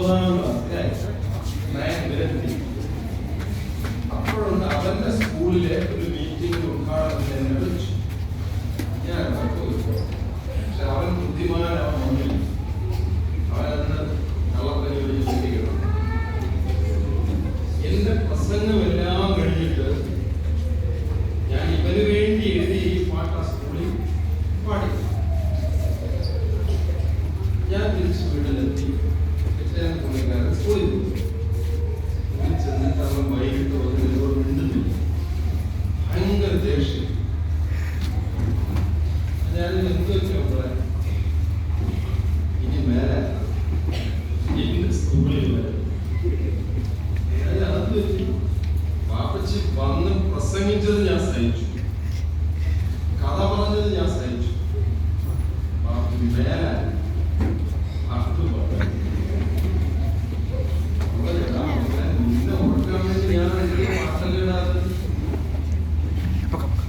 9ാം ക്ലാസ്സിലായി. അപ്പോഴുണ്ട് അവന്റെ സ്കൂളിലെ ഒരു മീറ്റിംഗ് ഉദ്ഘാടനത്തിന് എന്നെ വിളിച്ചു. ഞാൻ പക്ഷെ അവൻ ബുദ്ധിമാനാവാൻ വന്നില്ല. അവനന്ന് കള്ളപ്പനിയോട് ചിന്തിക്കണം. എന്റെ പ്രസംഗമെല്ലാം കഴിഞ്ഞിട്ട് ഞാൻ ഇവന് വേണ്ടി എഴുതി ഈ പാട്ട് ആ സ്കൂളിൽ പാടി. ഞാൻ തിരിച്ച് വീട്ടിലെത്തി. പുള്ളിക്കാരൻ സ്കൂളിൽ ചെന്നിട്ട് അവൻ വൈകിട്ട് വന്നതിനോട് മിണ്ടുന്നില്ല. ഭയങ്കര ദേഷ്യം. ഞാൻ എന്തൊക്കെയോ പറയാം. ഇനി മേലെ സ്കൂളിൽ അത് വാപ്പച്ചി വന്ന് പ്രസംഗിച്ചത് ഞാൻ സഹിച്ചു, കഥ പറഞ്ഞത് ഞാൻ സഹിച്ചു. മേലെ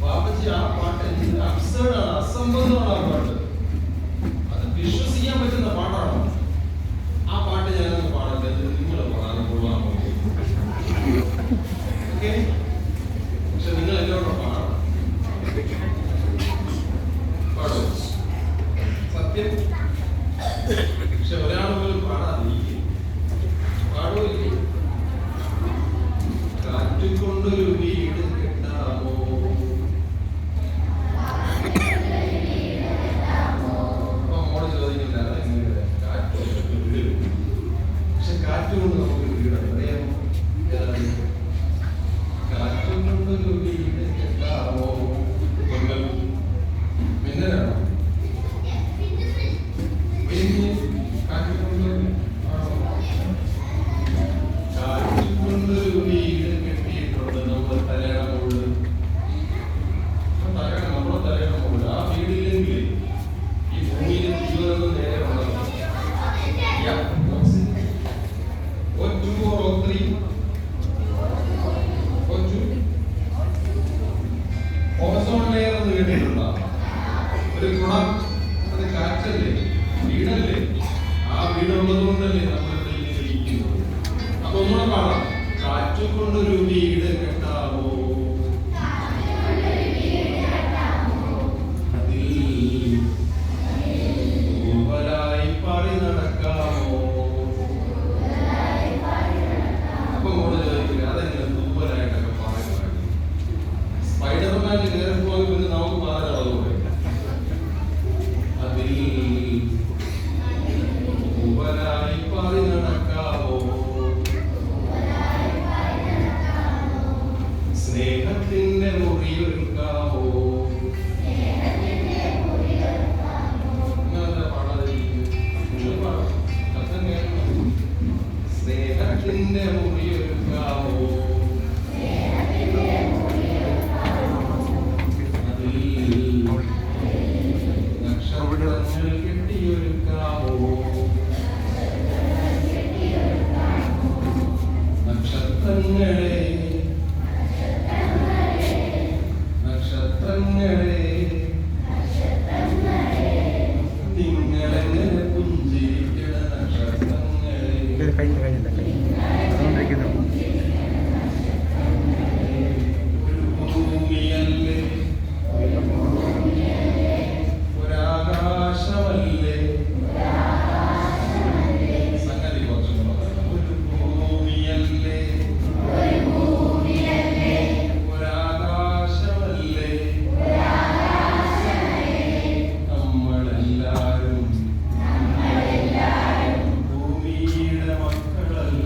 വാപ്പച്ചി ആ പാട്ട് അബ്സേർഡാണ്, അസംബന്ധമാണ് ആ പാട്ട്. അത് വിശ്വസിക്കാൻ പറ്റുന്ന പാട്ടാണോ? ആ പാട്ട് ഞാനൊന്ന് പാടട്ടെ, നിങ്ങൾ പാടാൻ കൊള്ളാമോ? ഓക്കെ, പക്ഷെ നിങ്ങൾ എന്നോട് പാടണം. പാടോ? സത്യം. പക്ഷെ ഒരാൾ പോലും പാടാതിരിക്കും. പാടുമില്ലേ? കാറ്റുകൊണ്ടൊരു വീട് കെട്ടാമോ, മോള് ചോദിക്കില്ല കാറ്റുകൊണ്ടൊരു വീട്. പക്ഷെ കാറ്റുകൊണ്ട് നമുക്കൊരു വീടാണ്, അറിയാമോ? കാറ്റുകൊണ്ടൊരു വീട് കെട്ടാമോ. മിന്നലാണോ? കാറ്റുകൊണ്ടൊരു വീട് കെട്ടിയിട്ടുണ്ട് നമ്മുടെ തലയുടെ മുകളിൽ. നമ്മുടെ തലയുടെ മുകളിൽ ആ വീടില്ലെങ്കിൽ ഈ ഭൂമിയിൽ ജീവനൊന്നും നേരെ ഉണ്ടല്ലോ. ഓസോൺ ലെയർ എന്ന് കേട്ടിട്ടുണ്ടോ? ഒരു ഗുണം, അത് കാറ്റല്ലേ, വീടല്ലേ. ആ വീടുള്ളത് കൊണ്ടല്ലേ നമ്മളിവിടെ ഇരിക്കുന്നത്. അപ്പൊ ഒന്നുകൂടെ പാടാം. കാറ്റുകൊണ്ടൊരു വീട് കെട്ടാമോ, തൂവലായി പാറി നടക്കാമോ. അപ്പൊ മോള് ചോദിക്കില്ല അതെങ്ങനെ തൂവലായിട്ടൊക്കെ പാറി നടക്കും. സ്പൈഡർമാൻ കയറി പോയി പിന്നെ നമുക്ക് പാറാൻ അതുപോലെ അതിൽ തൂവലായി പാറി നടക്കാമോ. സ്നേഹത്തിന്റെ മുറിയൊരുക്കാമോ. നിങ്ങളെന്താ പാടാതിരിക്കുന്നത്? അർത്ഥം കേൾക്കണം. സ്നേഹത്തിന്റെ മുറിയൊരുക്കാമോ. നക്ഷത്രങ്ങൾ കെട്ടിയൊരുക്കാമോ. നക്ഷത്രങ്ങളെ നക്ഷത്രങ്ങളെ നിങ്ങളെങ്ങനെ പുഞ്ചിരിക്കണ നക്ഷത്രങ്ങളെ. ഒരു ഭൂമിയല്ലേ, ഒരാകാശമല്ലേ. സംഗതി കുറച്ചും ഒരു ഭൂമിയല്ലേ, ഒരാകാശമല്ലേ. നമ്മളെല്ലാരും ഭൂമിയുടെ മക്കളല്ലേ.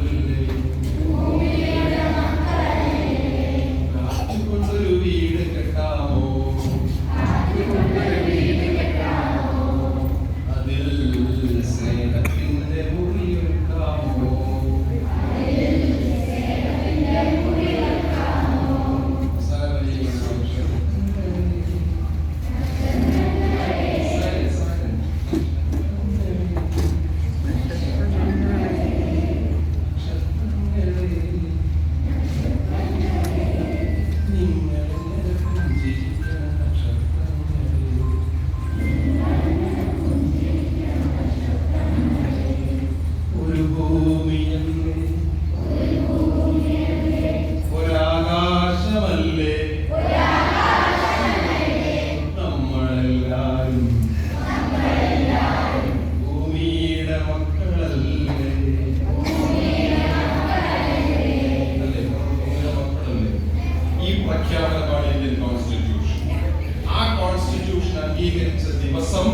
പൂർത്തീകരിച്ച ദിവസം